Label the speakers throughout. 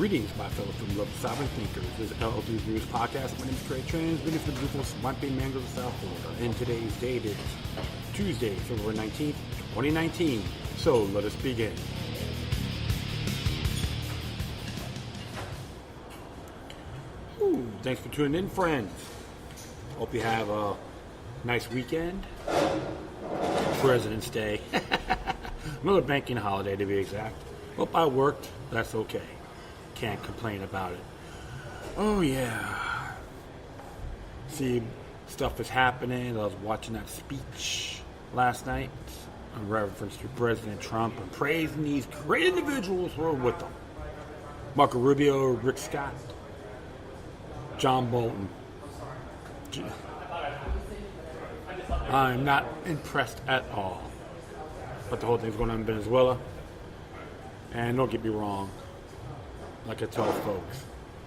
Speaker 1: Greetings, my fellow from Love Sovereign Thinkers. This is LLD's News Podcast. My name is Trey Trans, video for the beautiful Swampy Mangoes of South Florida. And today's date is Tuesday, February 19th, 2019. So let us begin. Thanks for tuning in, friends. Hope you have a nice weekend. President's Day. Another banking holiday, to be exact. Hope I worked. That's okay. Can't complain about it. Oh, yeah. See, stuff is happening. I was watching that speech last night in reference to President Trump and praising these great individuals who are with him. Marco Rubio, Rick Scott, John Bolton. I'm not impressed at all. But the whole thing's going on in Venezuela. And don't get me wrong, like I tell folks,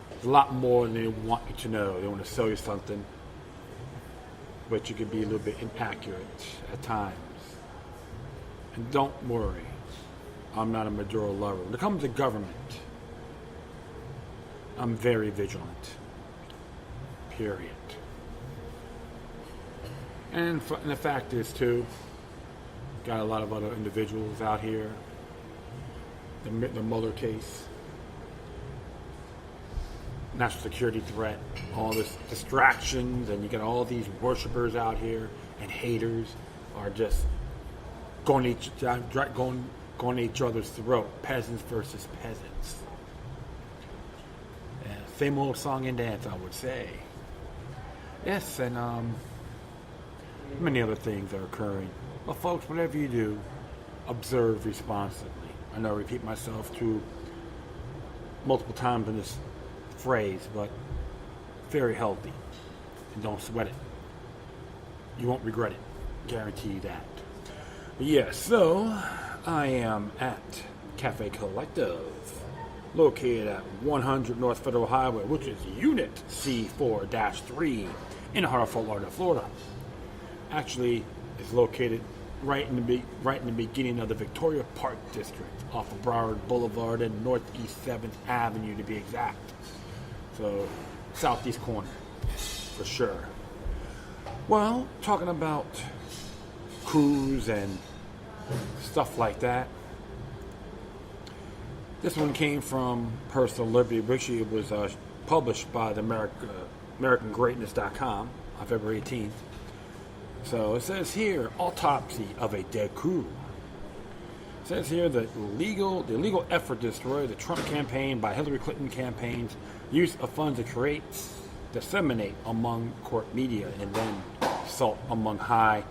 Speaker 1: there's a lot more than they want you to know. They want to sell you something, but you can be a little bit inaccurate at times. And don't worry, I'm not a Maduro lover. When it comes to government, I'm very vigilant. Period. And the fact is, too, got a lot of other individuals out here. The Mueller case, national security threat, all this distractions, and you get all these worshipers out here and haters are just going to each other's throat. Peasants versus peasants. Yeah, same old song and dance, I would say. Yes, and many other things are occurring. Well, folks, whatever you do, observe responsibly. I know I repeat myself multiple times in this phrase, but very healthy. And don't sweat it. You won't regret it. Guarantee you that. But yeah, so I am at Cafe Collective, located at 100 North Federal Highway, which is Unit C4-3 in the heart of Fort Lauderdale, Florida. Actually, it's located right in the beginning of the Victoria Park District, off of Broward Boulevard and Northeast 7th Avenue, to be exact. So, southeast corner, for sure. Well, talking about coups and stuff like that. This one came from Personal Liberty, which it was published by the AmericanGreatness.com on February 18th. So it says here, Autopsy of a Dead Coup. It says here that the illegal effort to destroy the Trump campaign by Hillary Clinton campaign's use of funds to create, disseminate among court media, and then assault among high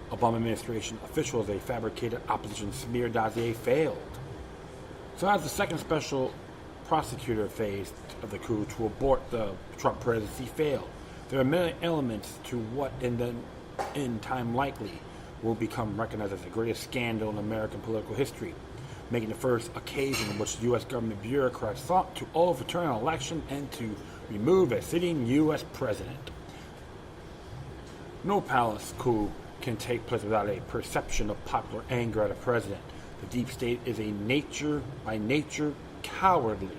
Speaker 1: Obama administration officials, a fabricated opposition smear dossier failed. So as the second special prosecutor phase of the coup to abort the Trump presidency failed, there are many elements to what in time likely will become recognized as the greatest scandal in American political history, making the first occasion in which U.S. government bureaucrats sought to overturn an election and to remove a sitting U.S. president. No palace coup can take place without a perception of popular anger at a president. The deep state is by nature cowardly.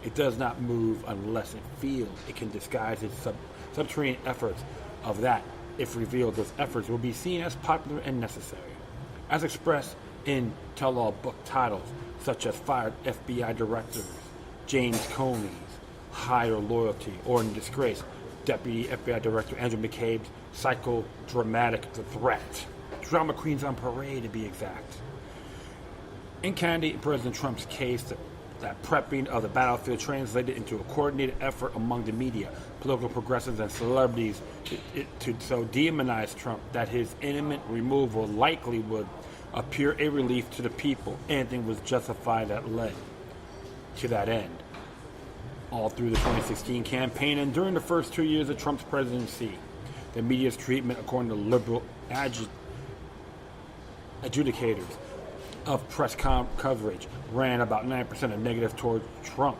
Speaker 1: It does not move unless it feels. It can disguise its subterranean efforts of that. If revealed, those efforts will be seen as popular and necessary, as expressed in tell-all book titles such as Fired FBI Directors, James Comey's Higher Loyalty, or in disgrace, Deputy FBI Director Andrew McCabe's Psychodramatic Threat. Drama queens on parade, to be exact. In candidate President Trump's case, that prepping of the battlefield translated into a coordinated effort among the media, political progressives, and celebrities to so demonize Trump that his imminent removal likely would appear a relief to the people. Anything was justified that led to that end. All through the 2016 campaign and during the first 2 years of Trump's presidency, the media's treatment, according to liberal adjudicators of press coverage, ran about 9% of negative toward Trump,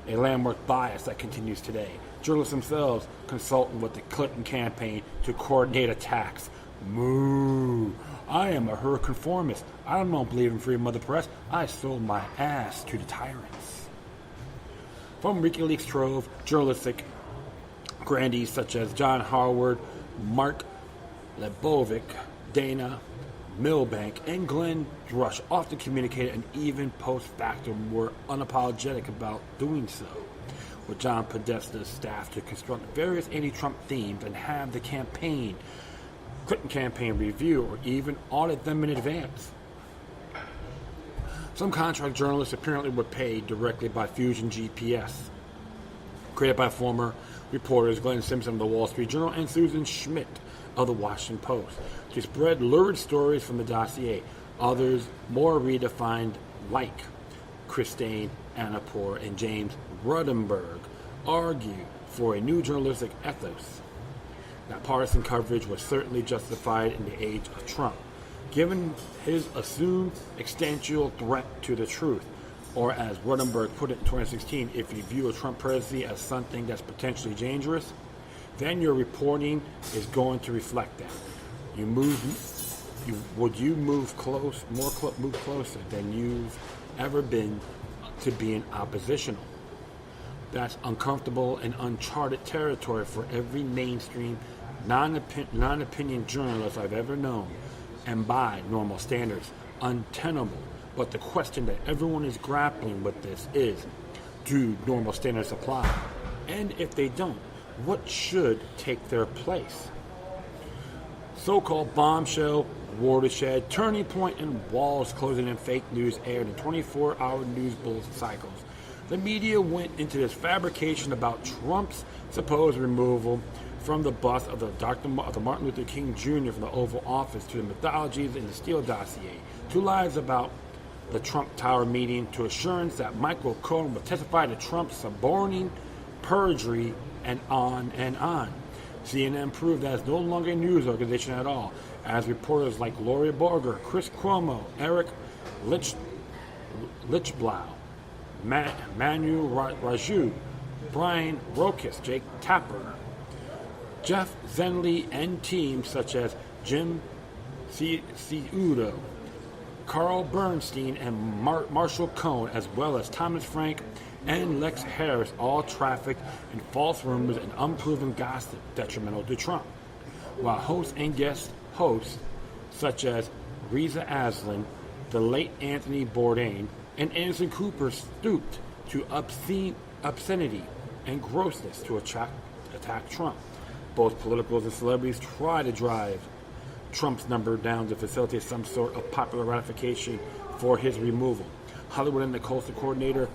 Speaker 1: a landmark bias that continues today. Journalists themselves consulting with the Clinton campaign to coordinate attacks. Moo! I am a her conformist. I don't believe in freedom of the press. I sold my ass to the tyrants. From WikiLeaks trove, journalistic grandees such as John Harwood, Mark Lebovic, Dana Milbank, and Glenn Rush often communicated and even post-factum were unapologetic about doing so, with John Podesta's staff to construct various anti-Trump themes and have the Clinton campaign review or even audit them in advance. Some contract journalists apparently were paid directly by Fusion GPS, created by former reporters Glenn Simpson of the Wall Street Journal and Susan Schmidt of the Washington Post, to spread lurid stories from the dossier. Others, more redefined, like Christine Anapor and James Rudenberg, argue for a new journalistic ethos. That partisan coverage was certainly justified in the age of Trump, given his assumed existential threat to the truth. Or as Rudenberg put it in 2016, if you view a Trump presidency as something that's potentially dangerous, then your reporting is going to reflect that. Would you move closer than you've ever been to being oppositional? That's uncomfortable and uncharted territory for every mainstream, non-opinion journalist I've ever known, and by normal standards, untenable. But the question that everyone is grappling with this is, do normal standards apply? And if they don't, what should take their place? So-called bombshell, watershed, turning point, and walls closing in fake news aired in 24-hour news bulletin cycles. The media went into this fabrication about Trump's supposed removal from the bust of the Martin Luther King Jr. from the Oval Office to the mythologies in the Steele dossier, to lies about the Trump Tower meeting, to assurance that Michael Cohen would testify to Trump's suborning, perjury, and on and on. CNN proved that it's no longer a news organization at all, as reporters like Lori Borger, Chris Cuomo, Eric Lichtblau, Manu Raju, Brian Rokas, Jake Tapper, Jeff Zenley, and teams such as Jim Ciudo, Carl Bernstein, and Marshall Cohn, as well as Thomas Frank and Lex Harris, all trafficked in false rumors and unproven gossip detrimental to Trump. While hosts and guest hosts such as Reza Aslan, the late Anthony Bourdain, and Anderson Cooper stooped to obscenity and grossness to attack Trump. Both politicals and celebrities try to drive Trump's number down to facilitate some sort of popular ratification for his removal. Hollywood and the Coastal Coordinator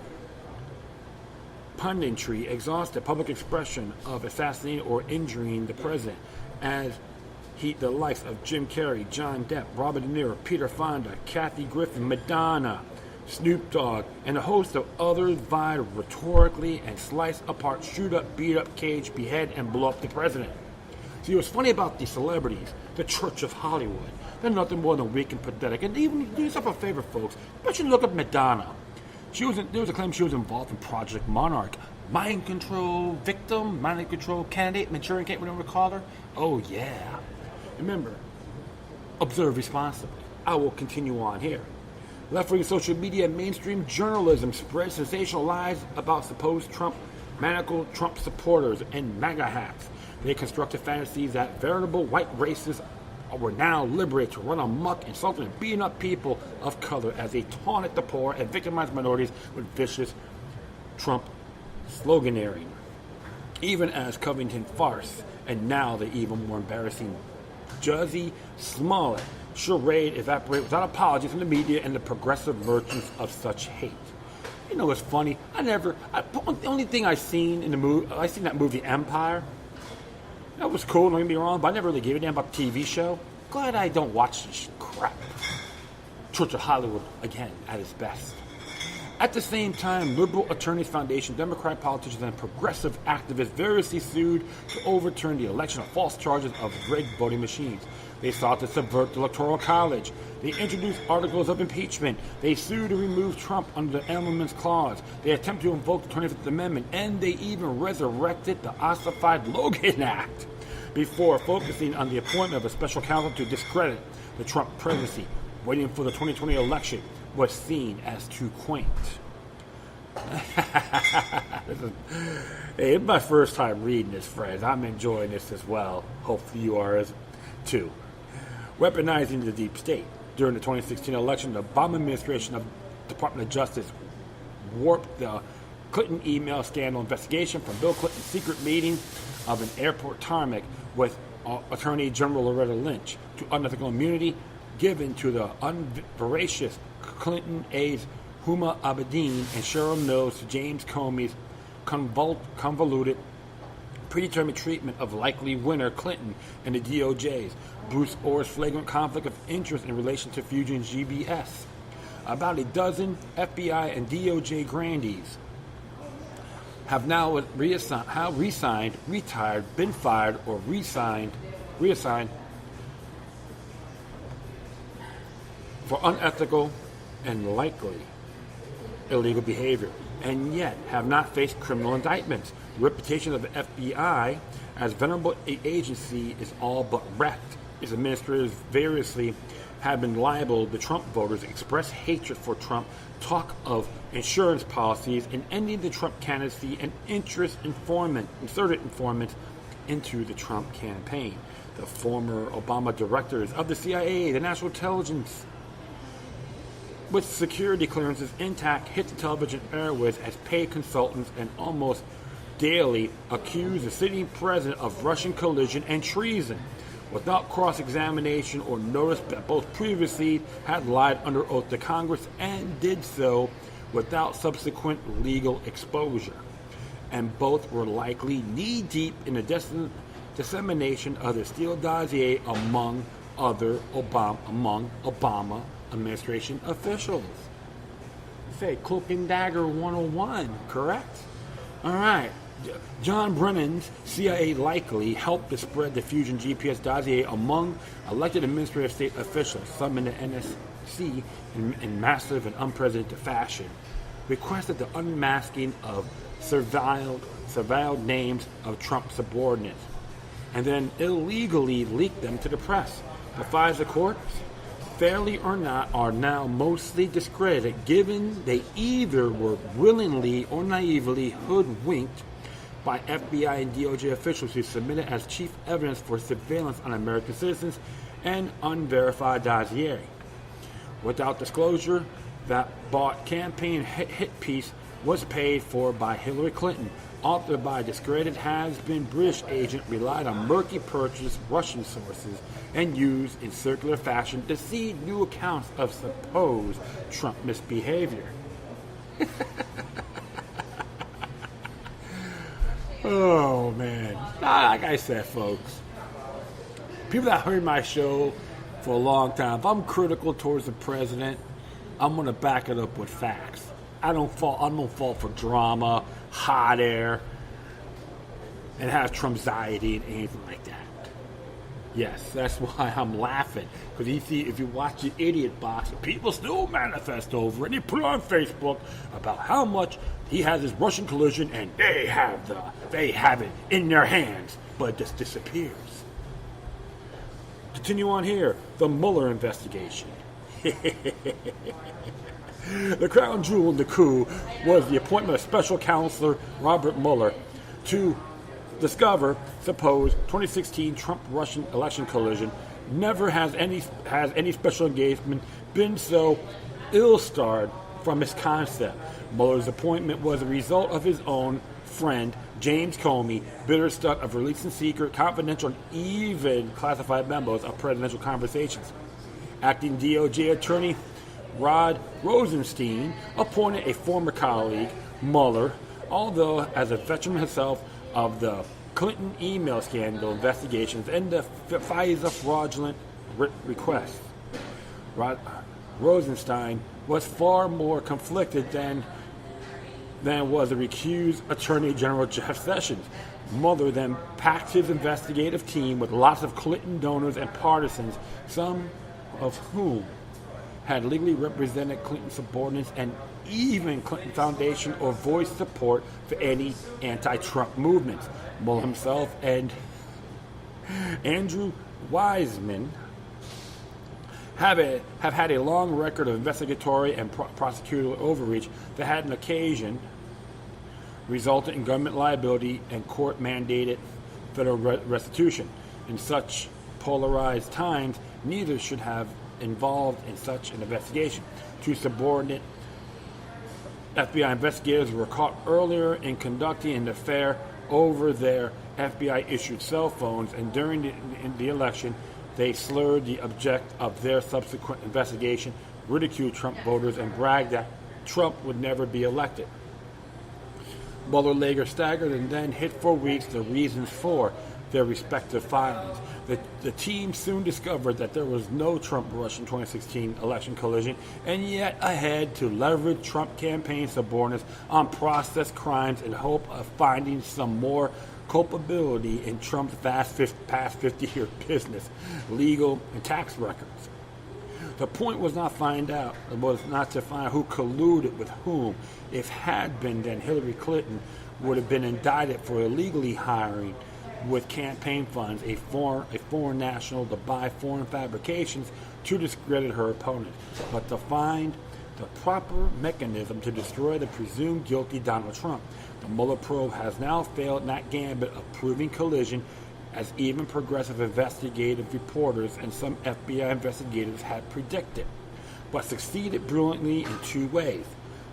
Speaker 1: punditry exhausted public expression of assassinating or injuring the president, as the likes of Jim Carrey, John Depp, Robert De Niro, Peter Fonda, Kathy Griffin, Madonna, Snoop Dogg, and a host of others vied rhetorically and slice apart, shoot up, beat up, cage, behead, and blow up the president. See, what's funny about these celebrities, the Church of Hollywood, they're nothing more than weak and pathetic. And even do yourself a favor, folks. I want you to look up Madonna. There was a claim she was involved in Project Monarch. Mind control victim, mind control candidate, Manchurian candidate, whatever we call her. Oh, yeah. Remember, observe responsibly. I will continue on here. Left-wing social media and mainstream journalism spread sensational lies about supposed maniacal Trump supporters and MAGA hacks. They constructed fantasies that veritable white racists were now liberated to run amok, insulting and beating up people of color as they taunted the poor and victimized minorities with vicious Trump sloganeering. Even as Covington farce, and now the even more embarrassing Jussie Smollett charade evaporated without apology from the media and the progressive merchants of such hate. You know what's funny? The only thing I seen in the movie, I seen that movie Empire. That was cool, don't get me wrong, but I never really gave a damn about the TV show. Glad I don't watch this crap. Church of Hollywood, again, at its best. At the same time, Liberal Attorneys Foundation, Democrat politicians, and progressive activists variously sued to overturn the election on false charges of rigged voting machines. They sought to subvert the Electoral College. They introduced articles of impeachment. They sued to remove Trump under the Emoluments Clause. They attempted to invoke the 25th Amendment, and they even resurrected the ossified Logan Act before focusing on the appointment of a special counsel to discredit the Trump presidency. Waiting for the 2020 election was seen as too quaint. Hey, it's my first time reading this, friends. I'm enjoying this as well. Hopefully you are as too. Weaponizing the deep state. During the 2016 election, the Obama administration of Department of Justice warped the Clinton email scandal investigation from Bill Clinton's secret meeting of an airport tarmac with Attorney General Loretta Lynch to unethical immunity given to the unveracious Clinton aides Huma Abedin and Cheryl Mills to James Comey's convoluted, predetermined treatment of likely winner Clinton and the DOJ's Bruce Orr's flagrant conflict of interest in relation to Fusion GBS. About a dozen FBI and DOJ grandees have now resigned, retired, been fired, or reassigned for unethical and likely illegal behavior, and yet have not faced criminal indictments. The reputation of the FBI as venerable agency is all but wrecked. Its administrators variously have been liable the Trump voters express hatred for Trump, talk of insurance policies, and ending the Trump candidacy and inserted informants into the Trump campaign. The former Obama directors of the CIA, the National Intelligence, with security clearances intact, hit the television airwaves as paid consultants and almost daily accuse the sitting president of Russian collusion and treason, without cross-examination or notice that both previously had lied under oath to Congress and did so without subsequent legal exposure. And both were likely knee-deep in the dissemination of the Steele dossier among Obama administration officials. Say Cloak and Dagger 101, correct? All right. John Brennan's CIA likely helped to spread the Fusion GPS dossier among elected administrative state officials, some in the NSC in massive and unprecedented fashion, requested the unmasking of surveilled names of Trump subordinates, and then illegally leaked them to the press. The FISA courts, fairly or not, are now mostly discredited, given they either were willingly or naively hoodwinked by FBI and DOJ officials who submitted as chief evidence for surveillance on American citizens and unverified dossier. Without disclosure, that bought campaign hit piece was paid for by Hillary Clinton, authored by a discredited has-been British agent, relied on murky purchased Russian sources, and used in circular fashion to seed new accounts of supposed Trump misbehavior. Oh, man. Like I said, folks, people that heard my show for a long time, if I'm critical towards the president, I'm going to back it up with facts. I don't fall for drama, hot air, and have Trump's-iety and anything like that. Yes, that's why I'm laughing. Because if you watch the idiot box, people still manifest over it. And they put it on Facebook about how much he has his Russian collusion, and they have it in their hands, but it just disappears. Continue on here. The Mueller investigation. The crown jewel in the coup was the appointment of special counselor Robert Mueller to discover supposed 2016 Trump-Russian election collusion. Never has any special engagement been so ill-starred from its concept. Mueller's appointment was a result of his own friend James Comey, bitter stunt of releasing secret, confidential, and even classified memos of presidential conversations. Acting DOJ attorney Rod Rosenstein appointed a former colleague, Mueller, although as a veteran himself of the Clinton email scandal investigations and the FISA fraudulent requests. Rosenstein was far more conflicted than was the recused Attorney General Jeff Sessions. Mueller then packed his investigative team with lots of Clinton donors and partisans, some of whom had legally represented Clinton subordinates and even Clinton Foundation or voiced support for any anti-Trump movements. Mueller himself and Andrew Weissman have had a long record of investigatory and prosecutorial overreach that had an occasion resulted in government liability and court-mandated federal restitution. In such polarized times, neither should have involved in such an investigation. Two subordinate FBI investigators were caught earlier in conducting an affair over their FBI-issued cell phones, and during the election, they slurred the object of their subsequent investigation, ridiculed Trump voters, and bragged that Trump would never be elected. Mueller later staggered and then hid for weeks the reasons for their respective filings. The team soon discovered that there was no Trump-Russian 2016 election collision, and yet ahead to leverage Trump campaign subordinates on processed crimes in hope of finding some more culpability in Trump's past 50-year business, legal, and tax records. The point was not to find who colluded with whom. If had been, then Hillary Clinton would have been indicted for illegally hiring with campaign funds a foreign national to buy foreign fabrications to discredit her opponent. But to find the proper mechanism to destroy the presumed guilty Donald Trump, the Mueller probe has now failed in that gambit of proving collision, as even progressive investigative reporters and some FBI investigators had predicted, but succeeded brilliantly in two ways.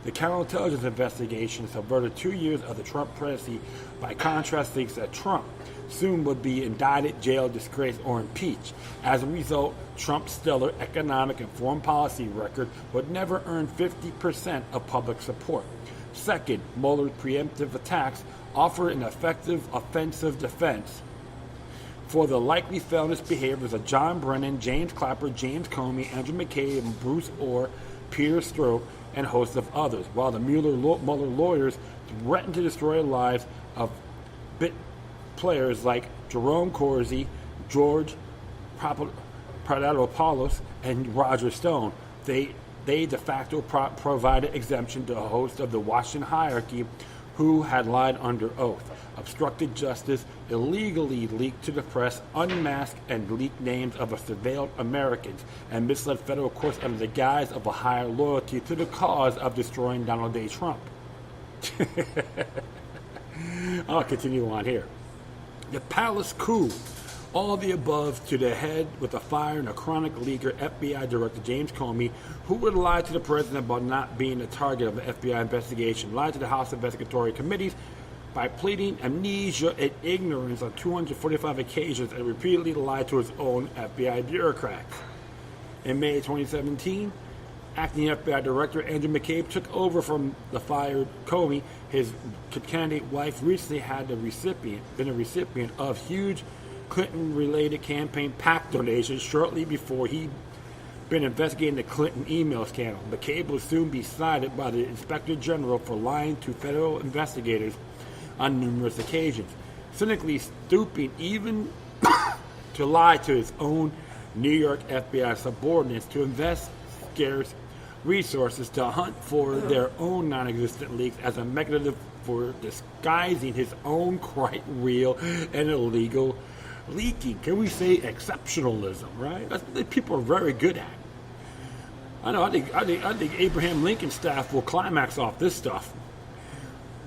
Speaker 1: The counterintelligence investigation subverted 2 years of the Trump presidency. By contrast, thinks that Trump soon would be indicted, jailed, disgraced, or impeached. As a result, Trump's stellar economic and foreign policy record would never earn 50% of public support. Second, Mueller's preemptive attacks offer an effective offensive defense for the likely felonious behaviors of John Brennan, James Clapper, James Comey, Andrew McCabe, Bruce Orr, Peter Strzok, and hosts of others, while the Mueller lawyers threaten to destroy the lives of bit players like Jerome Corsi, George Papadopoulos, and Roger Stone. They de facto provided exemption to a host of the Washington hierarchy who had lied under oath, obstructed justice, illegally leaked to the press, unmasked and leaked names of surveilled Americans, and misled federal courts under the guise of a higher loyalty to the cause of destroying Donald J. Trump. I'll continue on here. The palace coup. All the above to the head with a fire and a chronic leaker, FBI Director James Comey, who would lie to the president about not being the target of the FBI investigation, lied to the House investigatory committees by pleading amnesia and ignorance on 245 occasions, and repeatedly lied to his own FBI bureaucrats. In May 2017, acting FBI Director Andrew McCabe took over from the fired Comey. His candidate wife recently had been a recipient of huge Clinton-related campaign PAC donations shortly before he'd been investigating the Clinton email scandal. McCabe will soon be cited by the Inspector General for lying to federal investigators on numerous occasions, cynically stooping even to lie to his own New York FBI subordinates to invest scarce resources to hunt for their own non-existent leaks as a mechanism for disguising his own quite real and illegal leaking. Can we say exceptionalism, right? That's what people are very good at. I know. I think Abraham Lincoln's staff will climax off this stuff.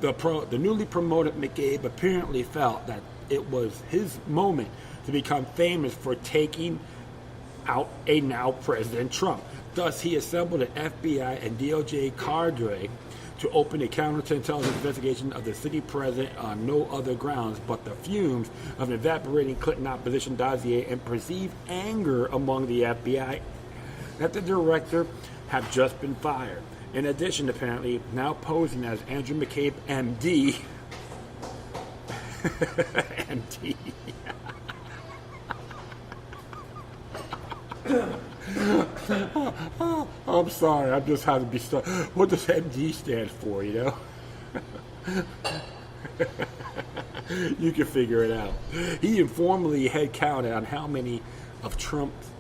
Speaker 1: The newly promoted McCabe apparently felt that it was his moment to become famous for taking out a now President Trump. Thus, he assembled an FBI and DOJ cadre to open a counterintelligence investigation of the sitting president on no other grounds but the fumes of an evaporating Clinton opposition dossier and perceived anger among the FBI that the director had just been fired. In addition, apparently, now posing as Andrew McCabe, MD, MD. I'm sorry, I'm just having to be stuck. What does MD stand for, you know? You can figure it out. He informally had counted on how many of Trump's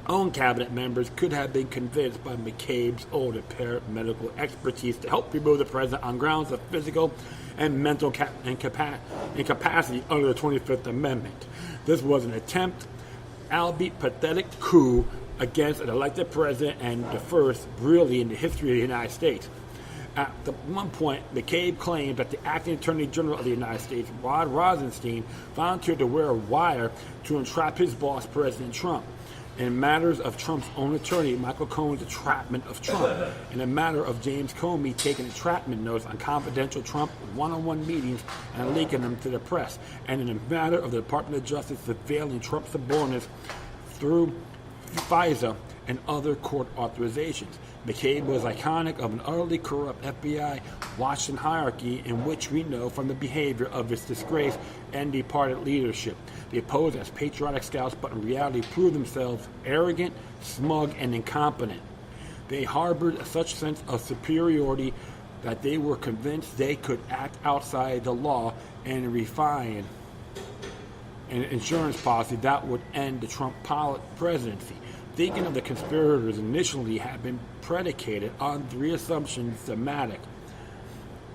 Speaker 1: own cabinet members could have been convinced by McCabe's own apparent medical expertise to help remove the president on grounds of physical and mental incapacity under the 25th Amendment. This was an attempt, albeit pathetic, coup against an elected president and the first, really, in the history of the United States. At one point, McCabe claimed that the acting Attorney General of the United States, Rod Rosenstein, volunteered to wear a wire to entrap his boss, President Trump. In matters of Trump's own attorney, Michael Cohen's entrapment of Trump. In a matter of James Comey taking entrapment notes on confidential Trump one-on-one meetings and leaking them to the press. And in a matter of the Department of Justice surveilling Trump's subordinates through FISA and other court authorizations. McCabe was iconic of an utterly corrupt FBI Washington hierarchy in which we know from the behavior of its disgraced and departed leadership. They posed as patriotic scouts, but in reality proved themselves arrogant, smug, and incompetent. They harbored such sense of superiority that they were convinced they could act outside the law and refine an insurance policy that would end the Trump presidency. Thinking of the conspirators initially had been predicated on three assumptions thematic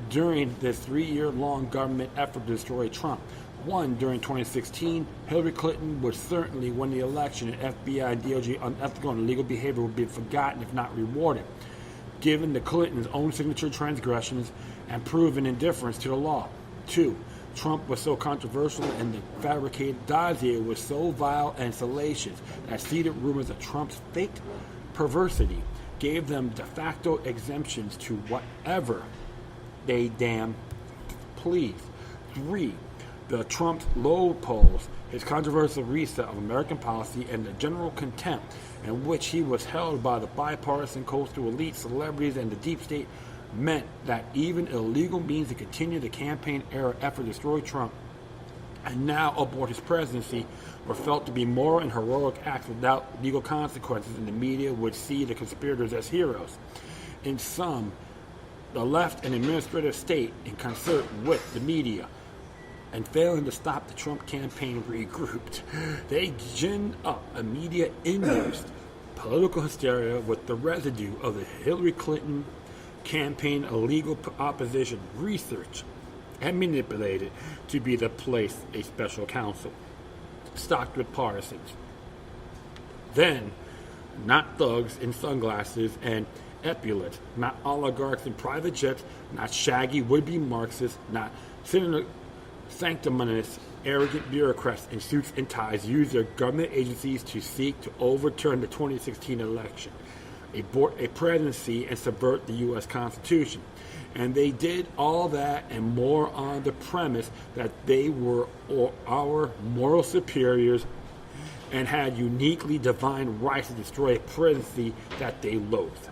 Speaker 1: during this 3-year-long government effort to destroy Trump. One, during 2016, Hillary Clinton would certainly win the election, and FBI and DOJ unethical and illegal behavior would be forgotten if not rewarded, given the Clintons' own signature transgressions and proven indifference to the law. 2, Trump was so controversial and the fabricated dossier was so vile and salacious that seeded rumors of Trump's fake perversity gave them de facto exemptions to whatever they damn please. 3, the Trump's low polls, his controversial reset of American policy, and the general contempt in which he was held by the bipartisan coastal elite, celebrities, and the deep state meant that even illegal means to continue the campaign-era effort to destroy Trump and now abort his presidency were felt to be moral and heroic acts without legal consequences, and the media would see the conspirators as heroes. In sum, the left and administrative state, in concert with the media, and failing to stop the Trump campaign, regrouped. They ginned up a media-induced political hysteria with the residue of the Hillary Clinton campaign illegal opposition research and manipulated to be the place a special counsel, stocked with partisans. Then, not thugs in sunglasses and epaulets, not oligarchs in private jets, not shaggy would-be Marxists, not sanctimonious, arrogant bureaucrats in suits and ties use their government agencies to seek to overturn the 2016 election, abort a presidency, and subvert the U.S. Constitution. And they did all that and more on the premise that they were our moral superiors and had uniquely divine rights to destroy a presidency that they loathed.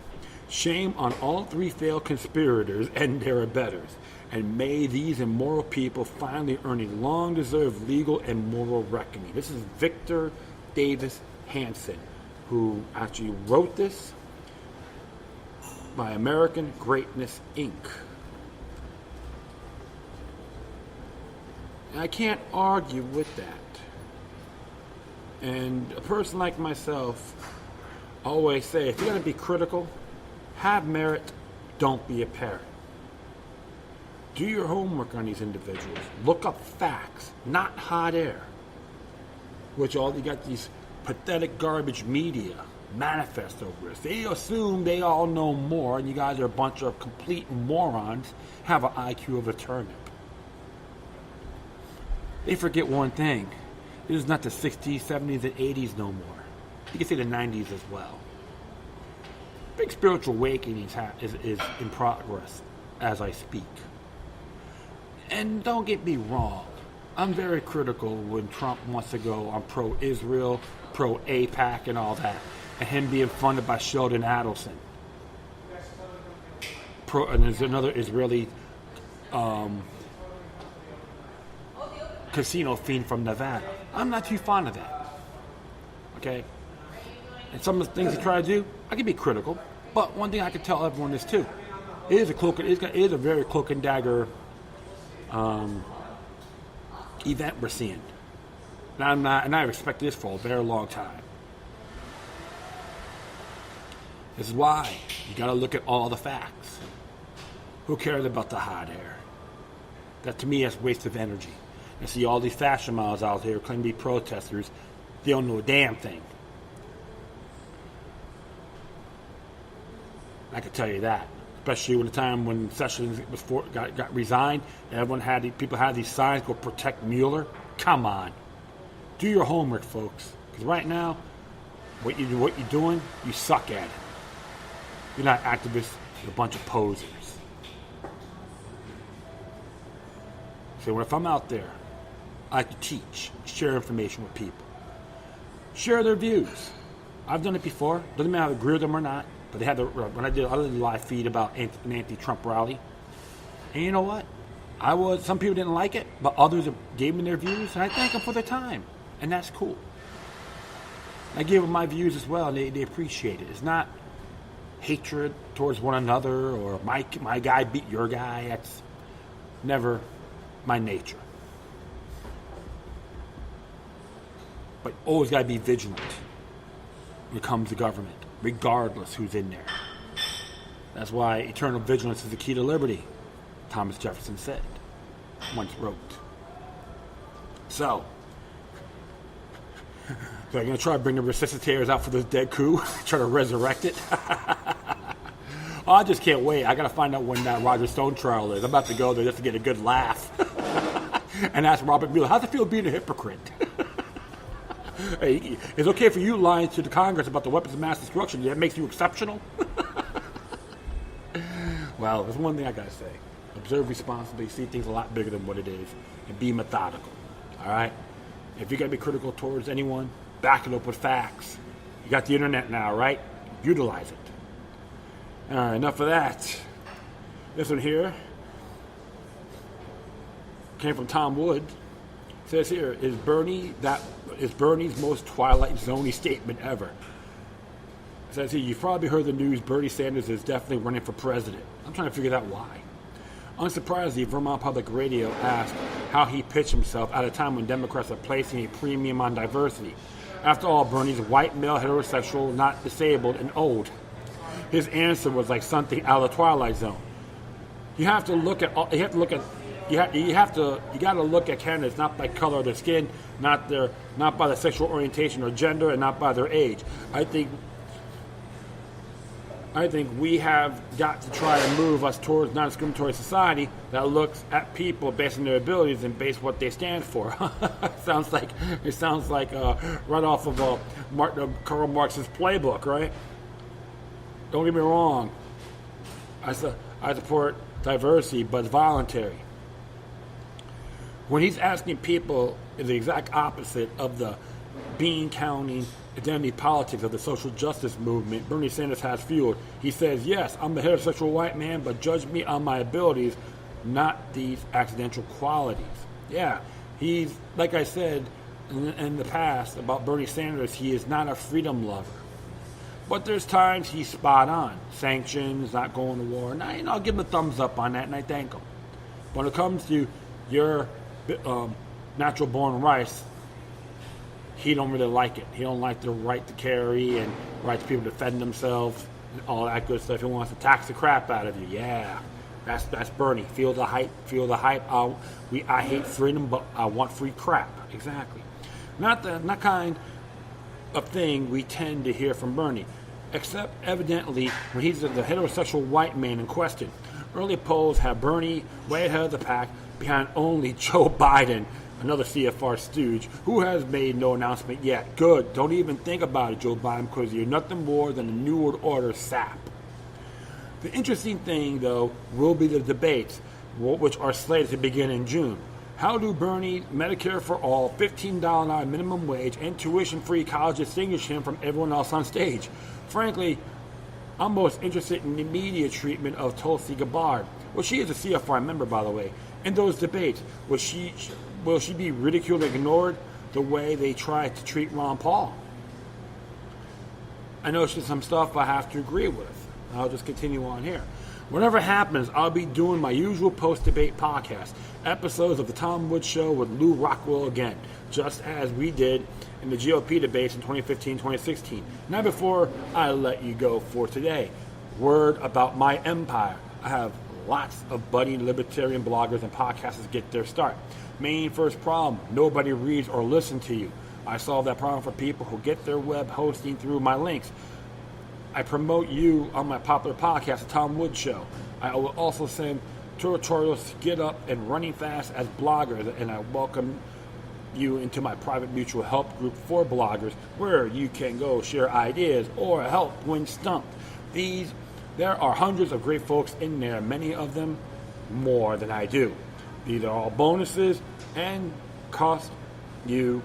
Speaker 1: Shame on all three failed conspirators and their abettors, and may these immoral people finally earn a long-deserved legal and moral reckoning. This is Victor Davis Hanson, who actually wrote this by American Greatness, Inc. And I can't argue with that. And a person like myself always say, if you're going to be critical, have merit, don't be a parrot. Do your homework on these individuals. Look up facts, not hot air. Which all you got these pathetic garbage media manifest over us. They assume they all know more, and you guys are a bunch of complete morons, have an IQ of a turnip. They forget one thing. It is not the 60s, 70s, and 80s no more. You can say the 90s as well. Big spiritual awakening is in progress as I speak. And don't get me wrong, I'm very critical when Trump wants to go on pro-Israel, pro-APAC, and all that, and him being funded by Sheldon Adelson. And there's another Israeli casino fiend from Nevada. I'm not too fond of that. Okay? And some of the things he try to do, I can be critical, but one thing I can tell everyone is too. It is a very cloak and dagger event we're seeing. And I respect this for a very long time. This is why you got to look at all the facts. Who cares about the hot air? That to me is waste of energy. I see all these fashion models out here claiming to be protesters. They don't know a damn thing. I can tell you that. Especially when the time when Sessions got resigned, and people had these signs, go protect Mueller. Come on. Do your homework, folks. Because right now, what you're doing, you suck at it. You're not activists, you're a bunch of posers. So if I'm out there, I like to teach, share information with people. Share their views. I've done it before. Doesn't matter if I agree with them or not. But they had when I did a live feed about an anti-Trump rally. And you know what? Some people didn't like it, but others gave me their views, and I thank them for their time. And that's cool. I give them my views as well, and they appreciate it. It's not hatred towards one another or my guy beat your guy. That's never my nature. But always got to be vigilant when it comes to government, regardless who's in there. That's why eternal vigilance is the key to liberty, Thomas Jefferson said, once wrote. So I'm going to try to bring the resuscitators out for this dead coup, try to resurrect it. Oh, I just can't wait. I got to find out when that Roger Stone trial is. I'm about to go there just to get a good laugh. And ask Robert Mueller, how's it feel being a hypocrite? Hey, it's okay for you lying to the Congress about the weapons of mass destruction. That makes you exceptional? Well, there's one thing I got to say. Observe responsibly, see things a lot bigger than what it is, and be methodical. All right? If you're going to be critical towards anyone, back it up with facts. You got the internet now, right? Utilize it. All right, enough of that. This one here came from Tom Wood. It says here, is Bernie's most Twilight Zoney statement ever. It says here, you've probably heard the news, Bernie Sanders is definitely running for president. I'm trying to figure out why. Unsurprisingly, Vermont Public Radio asked how he pitched himself at a time when Democrats are placing a premium on diversity. After all, Bernie's white, male, heterosexual, not disabled, and old. His answer was like something out of the Twilight Zone. You got to look at candidates not by color of their skin, not by their sexual orientation or gender, and not by their age. I think we have got to try and move us towards non-discriminatory society that looks at people based on their abilities and based what they stand for. It sounds like right off of Karl Marx's playbook, right? Don't get me wrong. I support diversity, but it's voluntary. When he's asking people, is the exact opposite of the bean-counting identity politics of the social justice movement Bernie Sanders has fueled. He says, yes, I'm the heterosexual white man, but judge me on my abilities, not these accidental qualities. Yeah, he's, like I said in the past about Bernie Sanders, he is not a freedom lover. But there's times he's spot on. Sanctions, not going to war. And I'll give him a thumbs up on that, and I thank him. When it comes to your natural-born rights, he don't really like it. He don't like the right to carry and right to people to defend themselves and all that good stuff. He wants to tax the crap out of you. Yeah, that's Bernie. Feel the hype. I hate freedom, but I want free crap. Exactly. Not kind of thing we tend to hear from Bernie, except evidently when he's the heterosexual white man in question. Early polls have Bernie way ahead of the pack, behind only Joe Biden, another CFR stooge, who has made no announcement yet. Good. Don't even think about it, Joe Biden, because you're nothing more than a New World Order sap. The interesting thing, though, will be the debates, which are slated to begin in June. How do Bernie, Medicare for all, $15 minimum wage, and tuition-free college distinguish him from everyone else on stage? Frankly, I'm most interested in the media treatment of Tulsi Gabbard. Well, she is a CFR member, by the way. In those debates, will she be ridiculed and ignored the way they tried to treat Ron Paul? I know there's some stuff I have to agree with. I'll just continue on here. Whatever happens, I'll be doing my usual post-debate podcast, episodes of The Tom Woods Show with Lou Rockwell again, just as we did in the GOP debates in 2015-2016. Now before I let you go for today, word about my empire. I have lots of budding libertarian bloggers and podcasters get their start. Main first problem, nobody reads or listens to you. I solve that problem for people who get their web hosting through my links. I promote you on my popular podcast, The Tom Woods Show. I will also send tutorials to get up and running fast as bloggers, and I welcome you into my private mutual help group for bloggers, where you can go share ideas or help when stumped. There are hundreds of great folks in there, many of them more than I do. These are all bonuses and cost you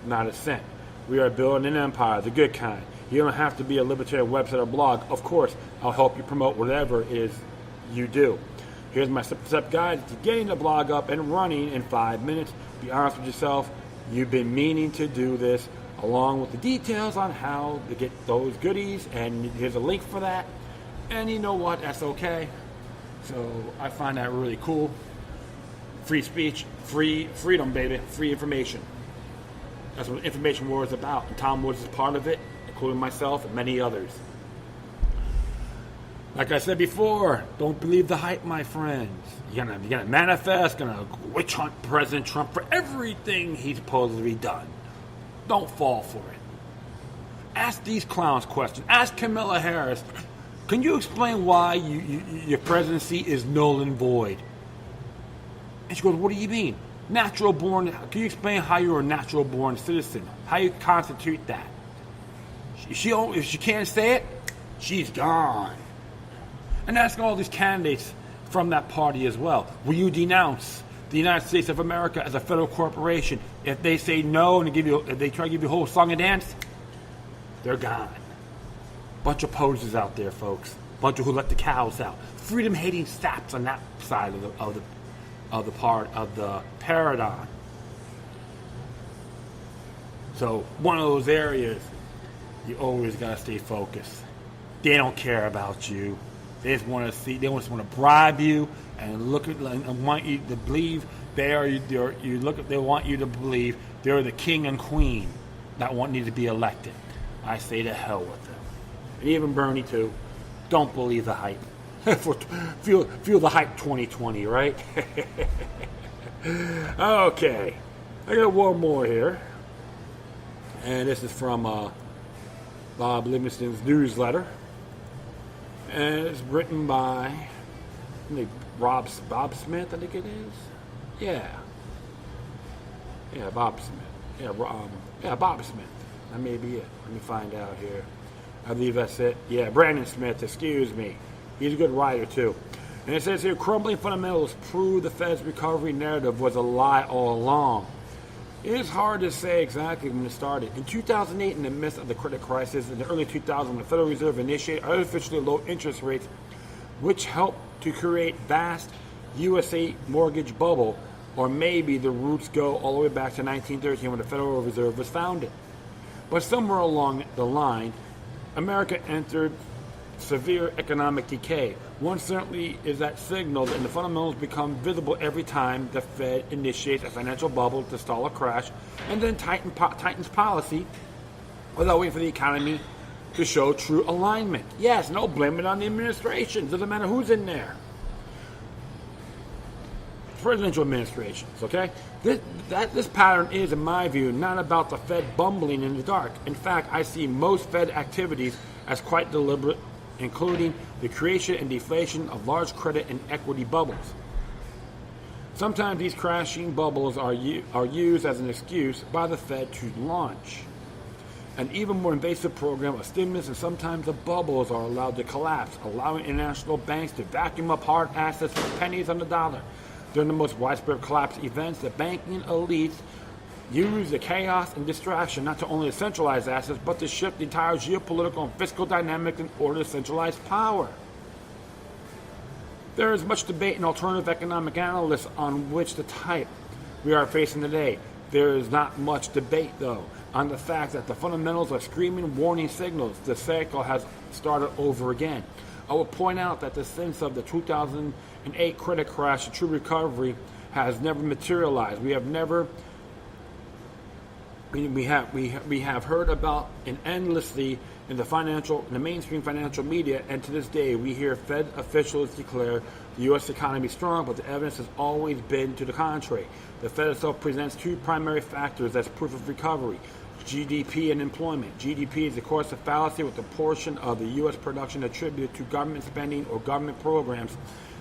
Speaker 1: not a cent. We are building an empire, the good kind. You don't have to be a libertarian website or blog. Of course, I'll help you promote whatever it is you do. Here's my step-by-step guide to getting the blog up and running in 5 minutes. Be honest with yourself. You've been meaning to do this, along with the details on how to get those goodies, and here's a link for that. And you know what? That's okay. So I find that really cool. Free speech, free freedom, baby, free information. That's what information war is about, and Tom Woods is part of it, including myself and many others. Like I said before, don't believe the hype, my friends. You're gonna manifest, gonna witch hunt President Trump for everything he's supposedly done. Don't fall for it. Ask these clowns questions. Ask Kamala Harris, can you explain why your presidency is null and void? And she goes, what do you mean? Natural born, can you explain how you're a natural born citizen? How you constitute that? If she can't say it, she's gone. And ask all these candidates from that party as well. Will you denounce the United States of America as a federal corporation? If they say no and if they try to give you a whole song and dance, they're gone. Bunch of posers out there, folks. Bunch of who let the cows out. Freedom-hating saps on that side of the paradigm. So one of those areas, you always gotta stay focused. They don't care about you. They just want to see. They just want to bribe you and want you to believe they are. They want you to believe they're the king and queen that need to be elected. I say to hell with them. And even Bernie too. Don't believe the hype. feel the hype 2020, right? Okay, I got one more here, and this is from Bob Livingston's newsletter. And it's written by Bob Smith, I think it is. Yeah, Bob Smith. Bob Smith. That may be it. Let me find out here. I believe that's it. Yeah, Brandon Smith. Excuse me. He's a good writer too. And it says here, crumbling fundamentals prove the Fed's recovery narrative was a lie all along. It is hard to say exactly when it started. In 2008, in the midst of the credit crisis, in the early 2000s, when the Federal Reserve initiated artificially low interest rates, which helped to create vast USA mortgage bubble, or maybe the roots go all the way back to 1913 when the Federal Reserve was founded. But somewhere along the line, America entered severe economic decay. One certainly is that signal, and the fundamentals become visible every time the Fed initiates a financial bubble to stall a crash and then tightens policy without waiting for the economy to show true alignment. Yes, no, blame it on the administration. Doesn't matter who's in there. Presidential administrations, okay? This pattern is, in my view, not about the Fed bumbling in the dark. In fact, I see most Fed activities as quite deliberate, including the creation and deflation of large credit and equity bubbles. Sometimes these crashing bubbles are used as an excuse by the Fed to launch an even more invasive program of stimulus, and sometimes the bubbles are allowed to collapse, allowing international banks to vacuum up hard assets for pennies on the dollar. During the most widespread collapse events, the banking elites use the chaos and distraction not to only to centralize assets, but to shift the entire geopolitical and fiscal dynamic in order to centralize power. There is much debate in alternative economic analysts on which the type we are facing today. There is not much debate, though, on the fact that the fundamentals are screaming warning signals. The cycle has started over again. I will point out that the sense of the 2008 credit crash and true recovery has never materialized. We have heard about it endlessly in the mainstream financial media, and to this day we hear Fed officials declare the U.S. economy is strong, but the evidence has always been to the contrary. The Fed itself presents two primary factors as proof of recovery: GDP and employment. GDP is, of course, a fallacy with a portion of the U.S. production attributed to government spending or government programs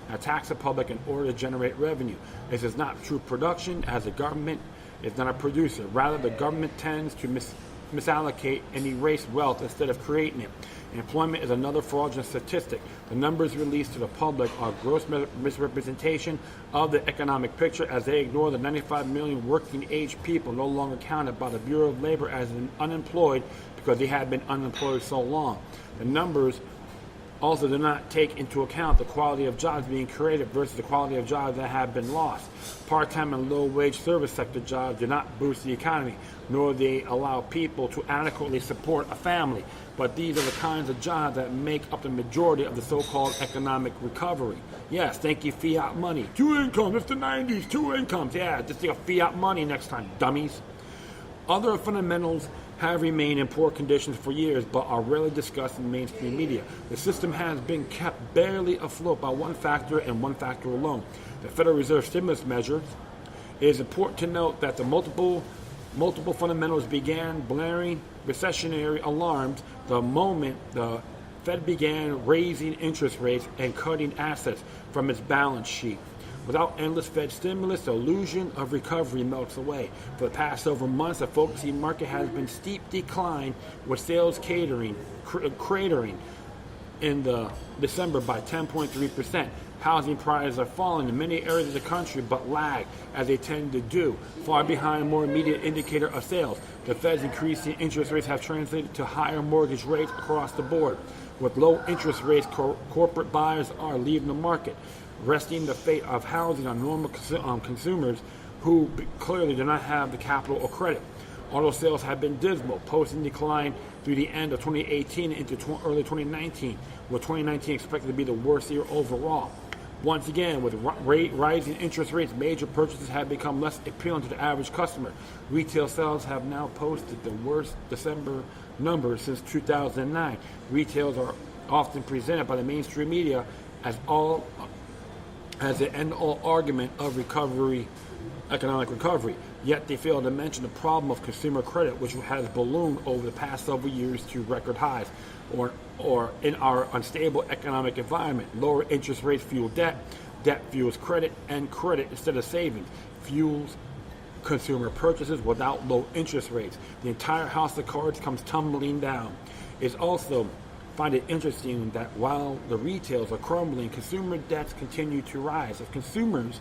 Speaker 1: that tax the public in order to generate revenue. This is not true production, as the government is not a producer. Rather, the government tends to misallocate and erase wealth instead of creating it. Employment is another fraudulent statistic. The numbers released to the public are gross misrepresentation of the economic picture, as they ignore the 95 million working-age people no longer counted by the Bureau of Labor as unemployed because they had been unemployed so long. The numbers also do not take into account the quality of jobs being created versus the quality of jobs that have been lost. Part-time and low-wage service sector jobs do not boost the economy, nor do they allow people to adequately support a family. But these are the kinds of jobs that make up the majority of the so-called economic recovery. Yes, thank you, fiat money. 2 incomes, it's the 90s, 2 incomes. Yeah, just take a fiat money next time, dummies. Other fundamentals have remained in poor conditions for years, but are rarely discussed in mainstream media. The system has been kept barely afloat by one factor and one factor alone: the Federal Reserve stimulus measures. It is important to note that the multiple fundamentals began blaring recessionary alarms the moment the Fed began raising interest rates and cutting assets from its balance sheet. Without endless Fed stimulus, the illusion of recovery melts away. For the past several months, the focusing market has been steep decline, with sales cratering in the December by 10.3%. Housing prices are falling in many areas of the country, but lag, as they tend to do, far behind a more immediate indicator of sales. The Fed's increasing interest rates have translated to higher mortgage rates across the board. With low interest rates, corporate buyers are leaving the market, resting the fate of housing on normal consumers who clearly do not have the capital or credit. Auto sales have been dismal, posting decline through the end of 2018 into early 2019, with 2019 expected to be the worst year overall. Once again, with rising interest rates, major purchases have become less appealing to the average customer. Retail sales have now posted the worst December numbers since 2009. Retails are often presented by the mainstream media as the end-all argument of economic recovery. Yet they fail to mention the problem of consumer credit, which has ballooned over the past several years to record highs. Or in our unstable economic environment, lower interest rates fuel debt, debt fuels credit, and credit, instead of savings, fuels consumer purchases. Without low interest rates, the entire house of cards comes tumbling down. It's also find it interesting that while the retails are crumbling, consumer debts continue to rise. If consumers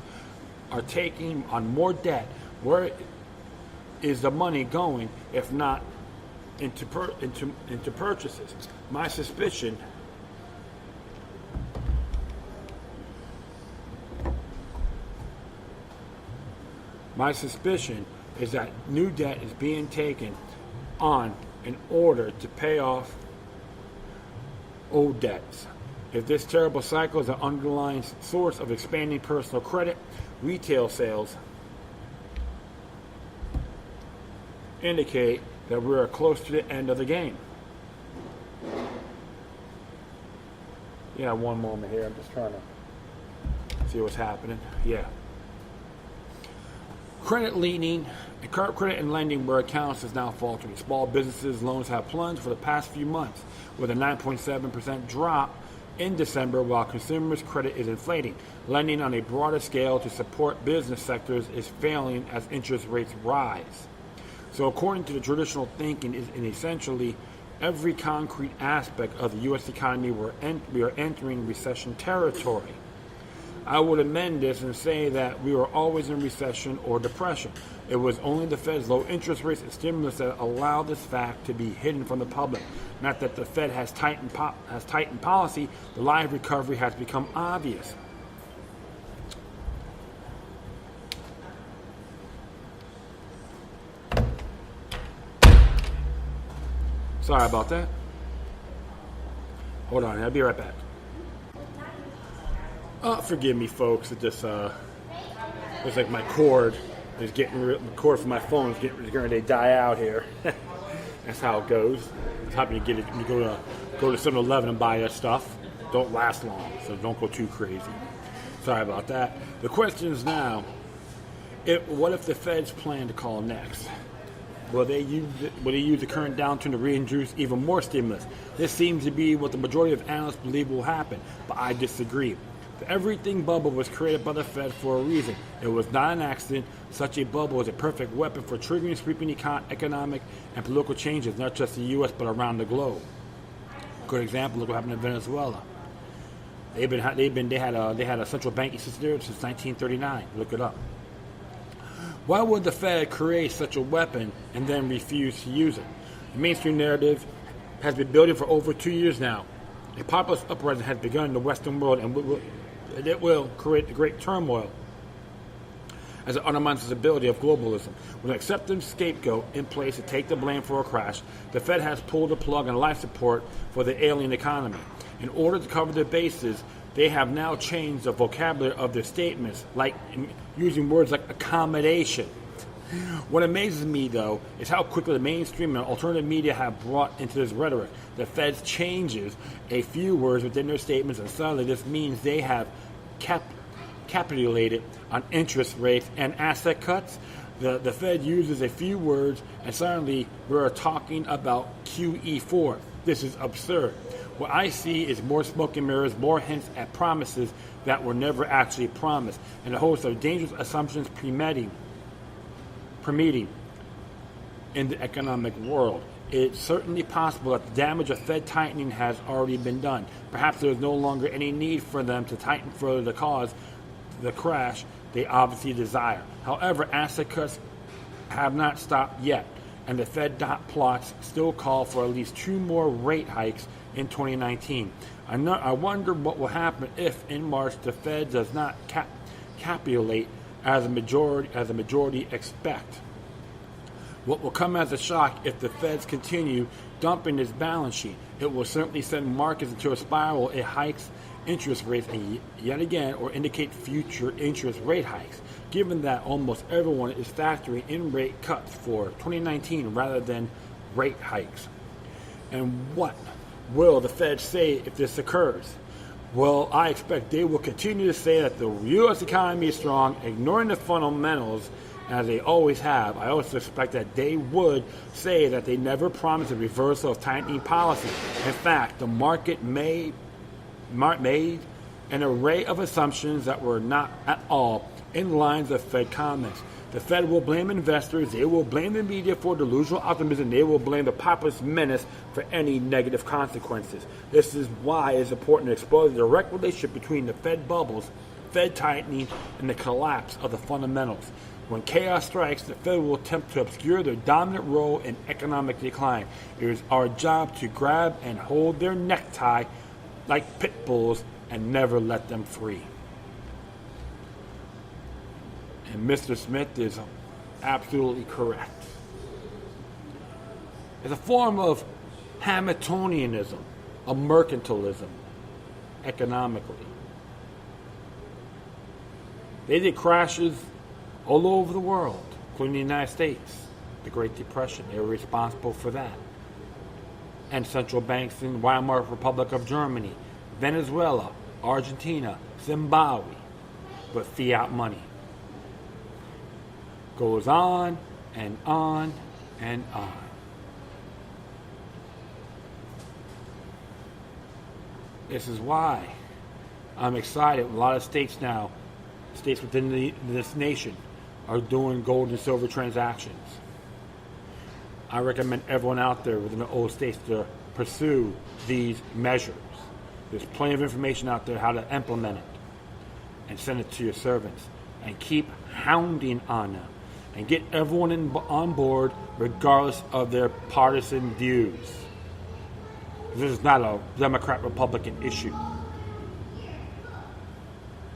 Speaker 1: are taking on more debt, where is the money going if not into purchases? My suspicion is that new debt is being taken on in order to pay off old debts. If this terrible cycle is an underlying source of expanding personal credit, retail sales indicate that we are close to the end of the game. Yeah, one moment here. I'm just trying to see what's happening. Yeah. Credit and lending where accounts is now faltering. Small businesses' loans have plunged for the past few months, with a 9.7% drop in December, while consumers' credit is inflating. Lending on a broader scale to support business sectors is failing as interest rates rise. So according to the traditional thinking, in essentially every concrete aspect of the U.S. economy, we are entering recession territory. I would amend this and say that we were always in recession or depression. It was only the Fed's low interest rates and stimulus that allowed this fact to be hidden from the public. Not that the Fed has tightened policy, the live recovery has become obvious. Sorry about that. Hold on, I'll be right back. Forgive me, folks. It just it's like my cord is the cord for my phone is getting ready to die out here. That's how it goes. It's how you get it. You go to 7-Eleven and buy that stuff. Don't last long, so don't go too crazy. Sorry about that. The question is now, what if the Feds plan to call next? Will they use the current downturn to reintroduce even more stimulus? This seems to be what the majority of analysts believe will happen, but I disagree. The everything bubble was created by the Fed for a reason. It was not an accident. Such a bubble is a perfect weapon for triggering sweeping economic and political changes, not just in the U.S. but around the globe. Good example. Look what happened in Venezuela. They had a central banking system there since 1939. Look it up. Why would the Fed create such a weapon and then refuse to use it? The mainstream narrative has been building for over 2 years now. A populist uprising has begun in the Western world, and it will create a great turmoil as it undermines the stability of globalism. With an accepted scapegoat in place to take the blame for a crash, the Fed has pulled the plug on life support for the alien economy. In order to cover their bases, they have now changed the vocabulary of their statements, like using words like accommodation. What amazes me, though, is how quickly the mainstream and alternative media have brought into this rhetoric. The Fed changes a few words within their statements, and suddenly this means they have capitulated on interest rates and asset cuts. The Fed uses a few words, and suddenly we're talking about QE4. This is absurd. What I see is more smoke and mirrors, more hints at promises that were never actually promised, and a host of dangerous assumptions permeating in the economic world. It's certainly possible that the damage of Fed tightening has already been done. Perhaps there is no longer any need for them to tighten further to cause the crash they obviously desire. However, asset cuts have not stopped yet, and the Fed dot plots still call for at least 2 more rate hikes in 2019. I wonder what will happen if, in March, the Fed does not capitulate as a majority expect. What will come as a shock if the Feds continue dumping its balance sheet? It will certainly send markets into a spiral. It hikes interest rates and yet again, or indicate future interest rate hikes, given that almost everyone is factoring in rate cuts for 2019 rather than rate hikes. And what will the Fed say if this occurs? Well, I expect they will continue to say that the U.S. economy is strong, ignoring the fundamentals as they always have. I also expect that they would say that they never promised a reversal of tightening policy. In fact, the market made an array of assumptions that were not at all in line with Fed comments. The Fed will blame investors, they will blame the media for delusional optimism, they will blame the populist menace for any negative consequences. This is why it's important to expose the direct relationship between the Fed bubbles, Fed tightening, and the collapse of the fundamentals. When chaos strikes, the Fed will attempt to obscure their dominant role in economic decline. It is our job to grab and hold their necktie like pit bulls and never let them free. And Mr. Smith is absolutely correct. It's a form of Hamiltonianism, of mercantilism, economically. They did crashes all over the world, including the United States. The Great Depression, they were responsible for that. And central banks in Weimar Republic of Germany, Venezuela, Argentina, Zimbabwe, with fiat money. Goes on and on and on. This is why I'm excited. A lot of states now, states within this nation, are doing gold and silver transactions. I recommend everyone out there within the old states to pursue these measures. There's plenty of information out there how to implement it, and send it to your servants, and keep hounding on them, and get everyone on board regardless of their partisan views. This is not a Democrat-Republican issue.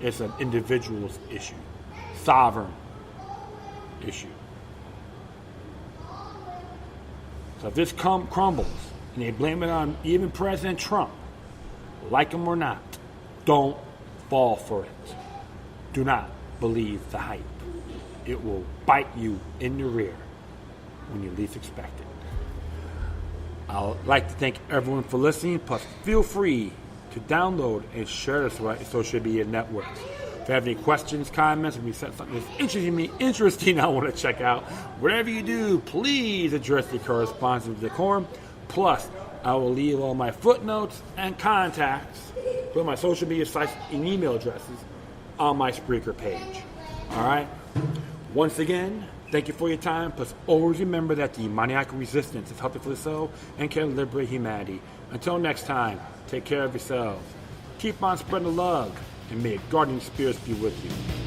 Speaker 1: It's an individual's issue, sovereign issue. So if this crumbles, and they blame it on even President Trump, like him or not, don't fall for it. Do not believe the hype. It will bite you in the rear when you least expect it. I'd like to thank everyone for listening, plus feel free to download and share this right social media networks. If you have any questions, comments, if you said something that's interesting I want to check out, whatever you do, please address the correspondence with decorum. Plus, I will leave all my footnotes and contacts, put my social media sites and email addresses on my Spreaker page. All right? Once again, thank you for your time. Plus, always remember that the maniacal resistance is healthy for the soul and can liberate humanity. Until next time, take care of yourselves. Keep on spreading the love, and may guardian spirits be with you.